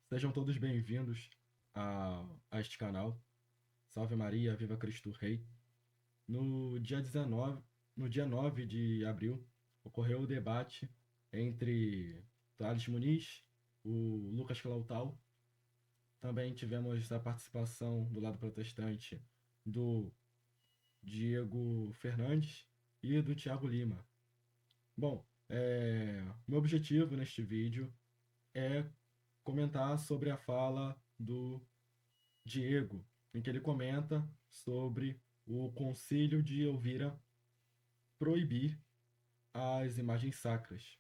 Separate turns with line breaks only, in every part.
Sejam todos bem-vindos a este canal. Salve Maria, viva Cristo Rei. No dia 19, no dia 9 de abril, ocorreu o debate entre Thales Muniz, o Lucas Clautal. Também tivemos a participação do lado protestante do Diego Fernandes e do Thiago Lima. Bom, meu objetivo neste vídeo é comentar sobre a fala do Diego, em que ele comenta sobre o concílio de Elvira proibir as imagens sacras.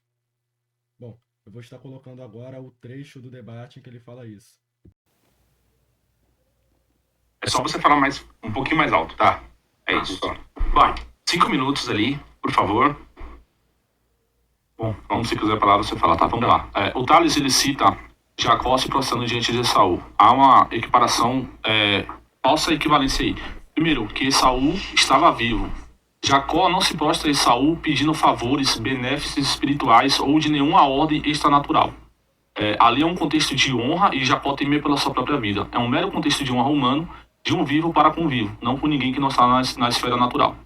Bom, eu vou estar colocando agora o trecho do debate em que ele fala isso.
É só você falar um pouquinho mais alto, tá? É isso. Vai, 5 minutos ali, por favor. Bom, vamos, se quiser a palavra, você fala, tá? Vamos lá. O Thales, ele cita Jacó se prostrando diante de Esaú. Há uma equiparação, falsa equivalência aí. Primeiro, que Esaú estava vivo. Jacó não se prostra a Esaú pedindo favores, benefícios espirituais ou de nenhuma ordem extranatural. Ali é um contexto de honra e Jacó temer pela sua própria vida. É um mero contexto de honra humano, de um vivo para com um vivo, não com ninguém que não está na esfera natural.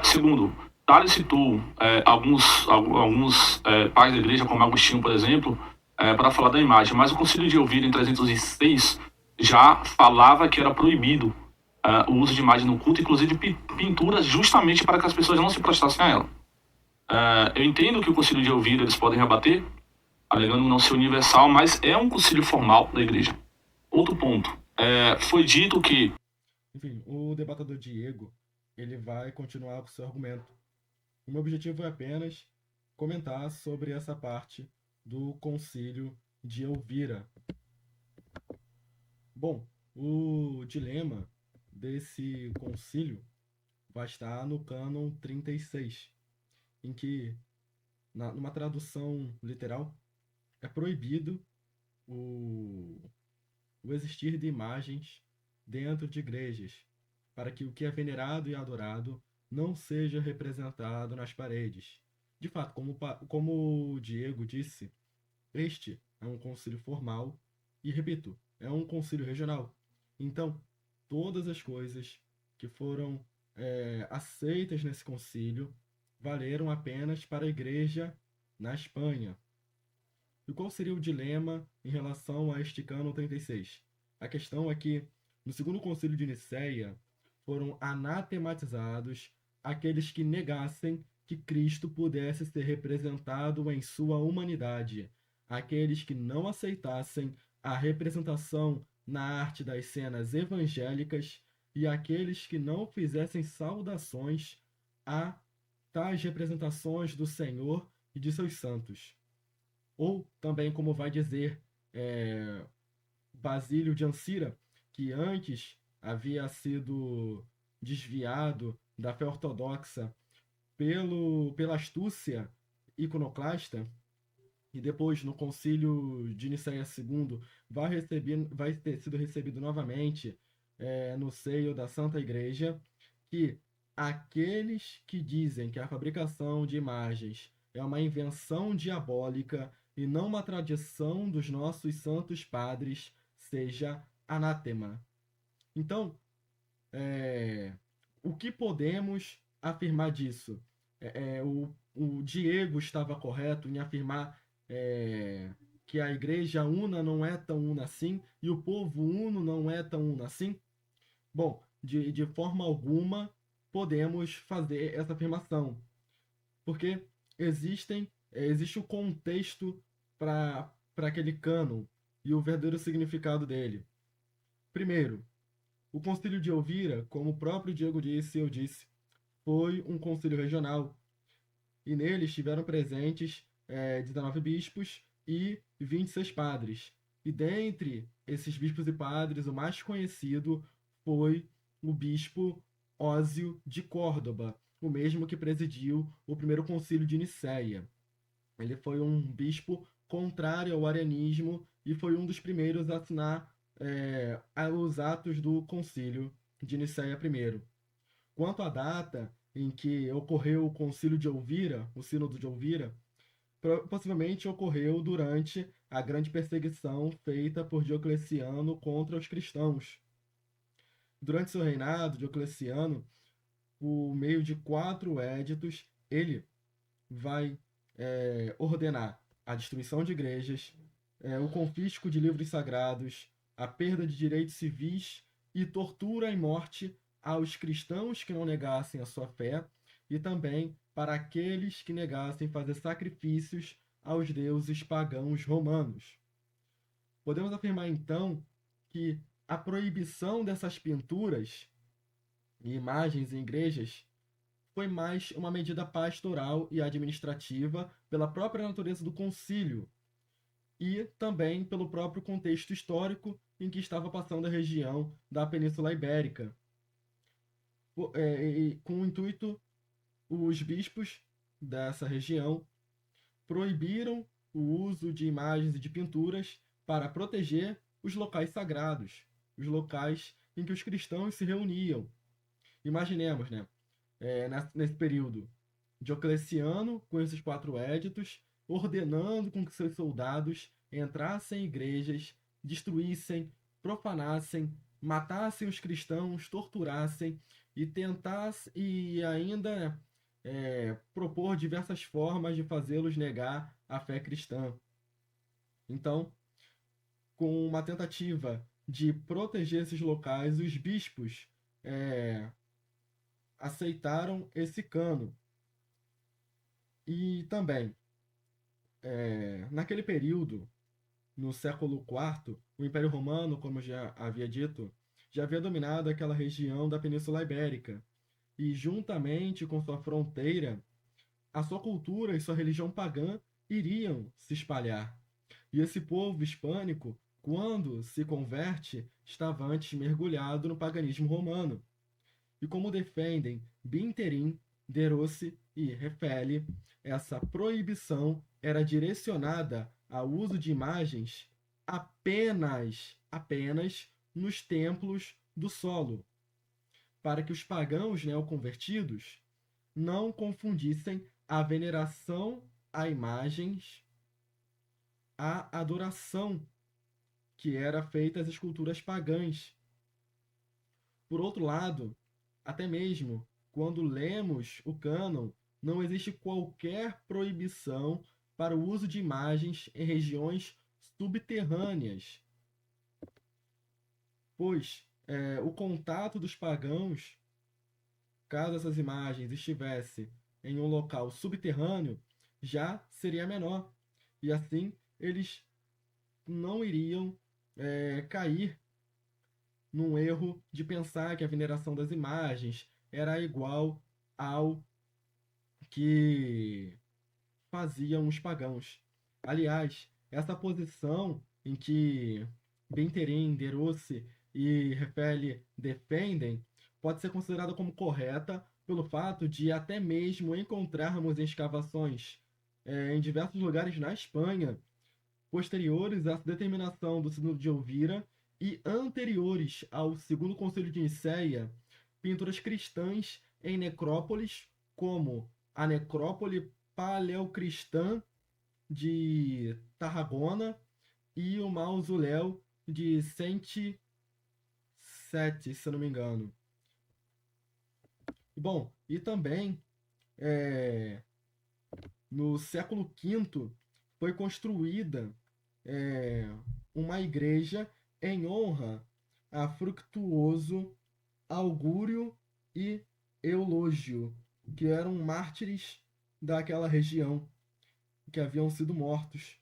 Segundo, Tales citou alguns pais da igreja, como Agostinho, por exemplo, para falar da imagem, mas o Concílio de Elvira, em 306, já falava que era proibido o uso de imagem no culto, inclusive de pinturas, justamente para que as pessoas não se prostrassem a ela. Eu entendo que o Concílio de Elvira eles podem rebater, alegando não ser universal, mas é um concílio formal da igreja. Outro ponto, foi dito que...
Enfim, o debatedor Diego, ele vai continuar com seu argumento. O meu objetivo é apenas comentar sobre essa parte do concílio de Elvira. Bom, o dilema desse concílio vai estar no cânon 36, em que, numa tradução literal, é proibido o, o existir de imagens dentro de igrejas, para que o que é venerado e adorado não seja representado nas paredes. De fato, como o Diego disse, este é um concílio formal e, repito, é um concílio regional. Então, todas as coisas que foram aceitas nesse concílio valeram apenas para a igreja na Espanha. E qual seria o dilema em relação a este cânon 36? A questão é que, no segundo concílio de Nicéia, foram anatematizados aqueles que negassem que Cristo pudesse ser representado em sua humanidade, aqueles que não aceitassem a representação na arte das cenas evangélicas e aqueles que não fizessem saudações a tais representações do Senhor e de seus santos. Ou também, como vai dizer Basílio de Ancira, que antes havia sido desviado da fé ortodoxa pela astúcia iconoclasta, e depois no concílio de Nicéia II vai ter sido recebido novamente no seio da Santa Igreja, que aqueles que dizem que a fabricação de imagens é uma invenção diabólica e não uma tradição dos nossos santos padres seja anátema. Então, o que podemos afirmar disso? O Diego estava correto em afirmar que a igreja una não é tão una assim e o povo uno não é tão uno assim? Bom, de forma alguma podemos fazer essa afirmação, porque existe o contexto para aquele cânon e o verdadeiro significado dele. Primeiro, o concílio de Elvira, como o próprio Diego disse e eu disse, foi um concílio regional, e nele estiveram presentes 19 bispos e 26 padres. E dentre esses bispos e padres, o mais conhecido foi o bispo Ósio de Córdoba, o mesmo que presidiu o primeiro concílio de Nicéia. Ele foi um bispo contrário ao arianismo e foi um dos primeiros a assinar os atos do concílio de Nicéia I. Quanto à data em que ocorreu o concílio de Elvira, o sínodo de Elvira, possivelmente ocorreu durante a grande perseguição feita por Diocleciano contra os cristãos. Durante seu reinado, Diocleciano, por meio de 4 éditos, ele vai ordenar a destruição de igrejas, o confisco de livros sagrados, a perda de direitos civis e tortura e morte aos cristãos que não negassem a sua fé e também para aqueles que negassem fazer sacrifícios aos deuses pagãos romanos. Podemos afirmar então que a proibição dessas pinturas e imagens em igrejas foi mais uma medida pastoral e administrativa pela própria natureza do concílio e também pelo próprio contexto histórico em que estava passando a região da Península Ibérica. Com o intuito, os bispos dessa região proibiram o uso de imagens e de pinturas para proteger os locais sagrados, os locais em que os cristãos se reuniam. Imaginemos, né? Nesse período, Diocleciano, com esses 4 éditos, ordenando com que seus soldados entrassem em igrejas, destruíssem, profanassem, matassem os cristãos, torturassem e tentassem e ainda propor diversas formas de fazê-los negar a fé cristã. Então, com uma tentativa de proteger esses locais, os bispos aceitaram esse cano. E também, naquele período, no século IV, o Império Romano, como já havia dito, já havia dominado aquela região da Península Ibérica. E, juntamente com sua fronteira, a sua cultura e sua religião pagã iriam se espalhar. E esse povo hispânico, quando se converte, estava antes mergulhado no paganismo romano. E como defendem Binterin, Derossi e Refeli, essa proibição era direcionada ao uso de imagens apenas nos templos do solo, para que os pagãos neoconvertidos não confundissem a veneração a imagens à adoração que era feita às esculturas pagãs. Por outro lado, até mesmo quando lemos o cânon, não existe qualquer proibição para o uso de imagens em regiões subterrâneas, pois o contato dos pagãos, caso essas imagens estivessem em um local subterrâneo, já seria menor. E assim eles não iriam cair num erro de pensar que a veneração das imagens era igual ao que faziam os pagãos. Aliás, essa posição em que Benterim, Derossi e Refeli defendem pode ser considerada como correta pelo fato de até mesmo encontrarmos em escavações em diversos lugares na Espanha posteriores à determinação do Sínodo de Elvira e anteriores ao Segundo Concílio de Nicéia, pinturas cristãs em necrópolis, como a necrópole paleocristã de Tarragona e o mausoléu de Sente Sete, se eu não me engano. Bom, e também no século V foi construída uma igreja em honra a Fructuoso, Augúrio e Eulógio, que eram mártires daquela região, que haviam sido mortos.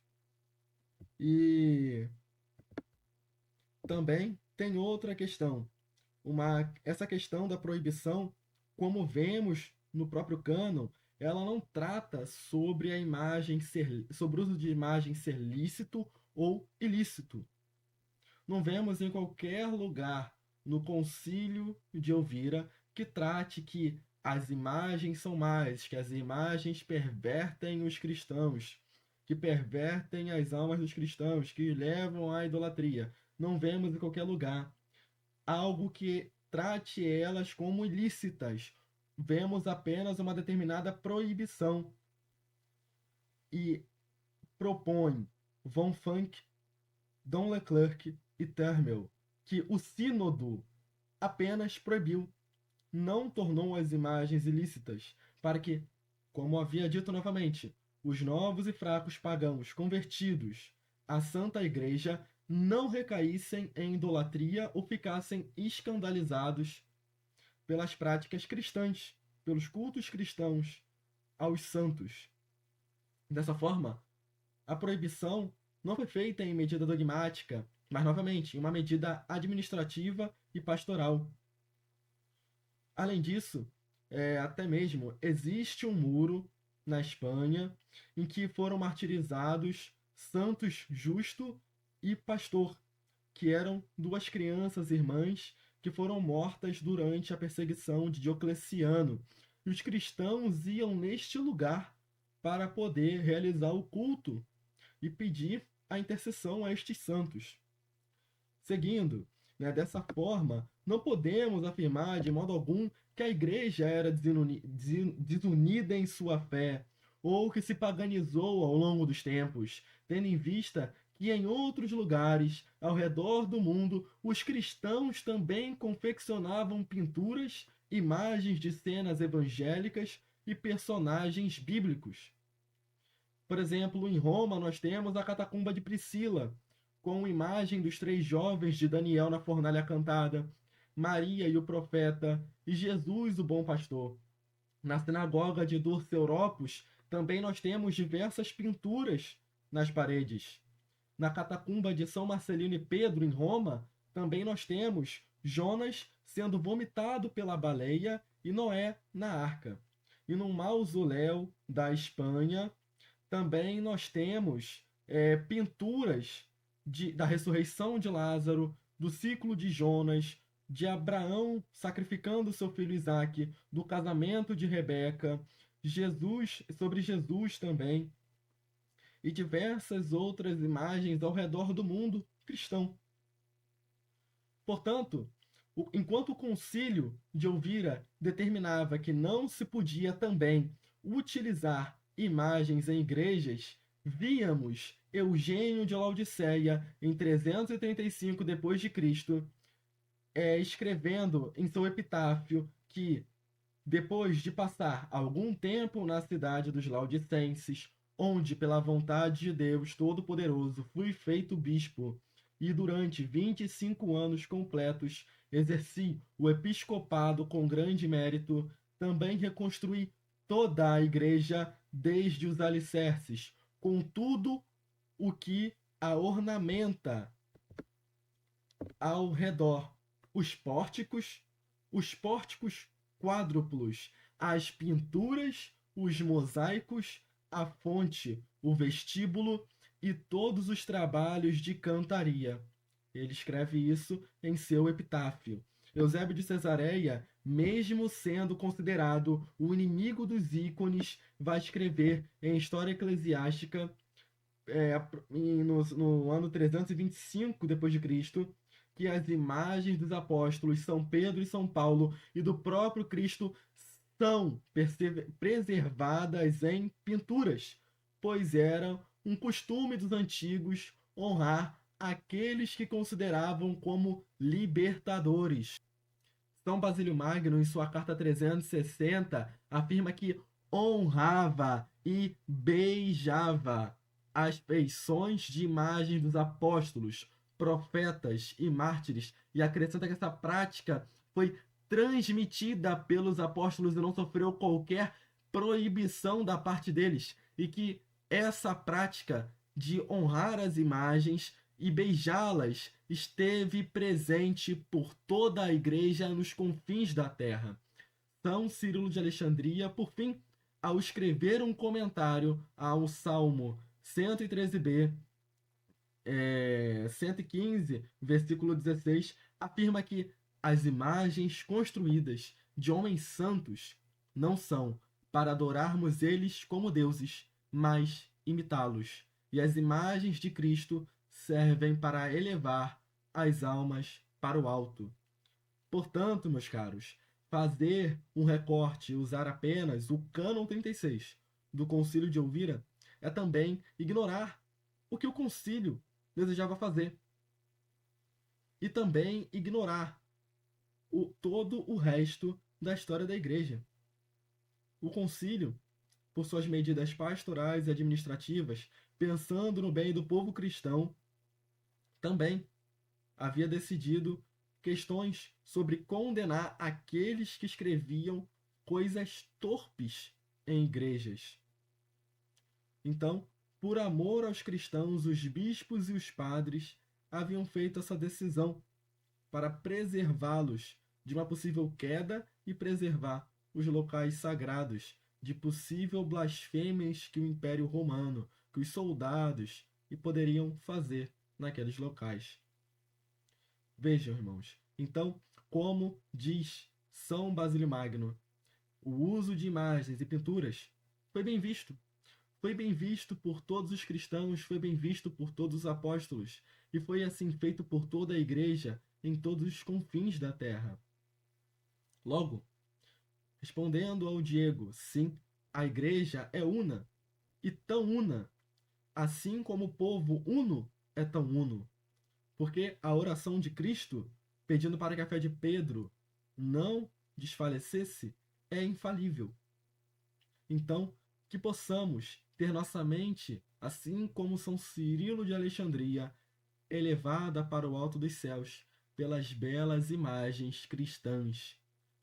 E também tem outra questão. Essa questão da proibição, como vemos no próprio cânon, ela não trata sobre sobre o uso de imagem ser lícito ou ilícito. Não vemos em qualquer lugar no Concílio de Elvira que trate que as imagens são más, que as imagens pervertem os cristãos, que pervertem as almas dos cristãos, que levam à idolatria. Não vemos em qualquer lugar algo que trate elas como ilícitas. Vemos apenas uma determinada proibição e propõe von Funk, Dom Leclerc e Termel, que o sínodo apenas proibiu, não tornou as imagens ilícitas, para que, como havia dito novamente, os novos e fracos pagãos convertidos à Santa Igreja não recaíssem em idolatria ou ficassem escandalizados pelas práticas cristãs, pelos cultos cristãos aos santos. Dessa forma, a proibição não foi feita em medida dogmática, mas, novamente, em uma medida administrativa e pastoral. Além disso, até mesmo existe um muro na Espanha em que foram martirizados Santos Justo e Pastor, que eram duas crianças irmãs que foram mortas durante a perseguição de Diocleciano. E os cristãos iam neste lugar para poder realizar o culto e pedir a intercessão a estes santos. Seguindo, dessa forma, não podemos afirmar de modo algum que a igreja era desunida em sua fé ou que se paganizou ao longo dos tempos, tendo em vista que em outros lugares ao redor do mundo os cristãos também confeccionavam pinturas, imagens de cenas evangélicas e personagens bíblicos. Por exemplo, em Roma nós temos a catacumba de Priscila, com imagem dos 3 jovens de Daniel na fornalha cantada, Maria e o profeta, e Jesus, o bom pastor. Na sinagoga de Durceoropos também nós temos diversas pinturas nas paredes. Na catacumba de São Marcelino e Pedro, em Roma, também nós temos Jonas sendo vomitado pela baleia e Noé na arca. E no mausoléu da Espanha, também nós temos pinturas da ressurreição de Lázaro, do ciclo de Jonas, de Abraão sacrificando seu filho Isaque, do casamento de Rebeca, sobre Jesus também, e diversas outras imagens ao redor do mundo cristão. Portanto, enquanto o concílio de Elvira determinava que não se podia também utilizar imagens em igrejas, víamos Eugênio de Laodiceia, em 335 d.C., escrevendo em seu epitáfio que, depois de passar algum tempo na cidade dos Laodicenses, onde, pela vontade de Deus Todo-Poderoso, fui feito bispo, e durante 25 anos completos exerci o episcopado com grande mérito, também reconstruí toda a igreja desde os alicerces, com tudo o que a ornamenta ao redor, os pórticos quádruplos, as pinturas, os mosaicos, a fonte, o vestíbulo e todos os trabalhos de cantaria. Ele escreve isso em seu epitáfio. Eusébio de Cesareia, mesmo sendo considerado o inimigo dos ícones, vai escrever em História Eclesiástica no ano 325 d.C., que as imagens dos apóstolos São Pedro e São Paulo e do próprio Cristo são preservadas em pinturas, pois era um costume dos antigos honrar aqueles que consideravam como libertadores. São Basílio Magno, em sua carta 360, afirma que honrava e beijava as feições de imagens dos apóstolos, profetas e mártires, e acrescenta que essa prática foi transmitida pelos apóstolos e não sofreu qualquer proibição da parte deles, e que essa prática de honrar as imagens e beijá-las esteve presente por toda a igreja nos confins da terra. São Cirilo de Alexandria, por fim, ao escrever um comentário ao Salmo 113b, 115, versículo 16, afirma que as imagens construídas de homens santos não são para adorarmos eles como deuses, mas imitá-los. E as imagens de Cristo servem para elevar as almas para o alto. Portanto, meus caros, fazer um recorte e usar apenas o cânon 36 do Concílio de Elvira é também ignorar o que o concílio desejava fazer e também ignorar todo o resto da história da igreja. O concílio, por suas medidas pastorais e administrativas, pensando no bem do povo cristão, também havia decidido questões sobre condenar aqueles que escreviam coisas torpes em igrejas. Então, por amor aos cristãos, os bispos e os padres haviam feito essa decisão para preservá-los de uma possível queda e preservar os locais sagrados de possível blasfêmias que o Império Romano, que os soldados poderiam fazer naqueles locais. Vejam, irmãos, então, como diz São Basílio Magno, o uso de imagens e pinturas foi bem visto. Foi bem visto por todos os cristãos, foi bem visto por todos os apóstolos, e foi assim feito por toda a igreja em todos os confins da terra. Logo, respondendo ao Diego, sim, a igreja é una, e tão una, assim como o povo uno é tão uno. Porque a oração de Cristo, pedindo para que a fé de Pedro não desfalecesse, é infalível. Então, que possamos ter nossa mente, assim como São Cirilo de Alexandria, elevada para o alto dos céus pelas belas imagens cristãs.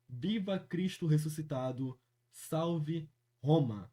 Viva Cristo ressuscitado! Salve Roma!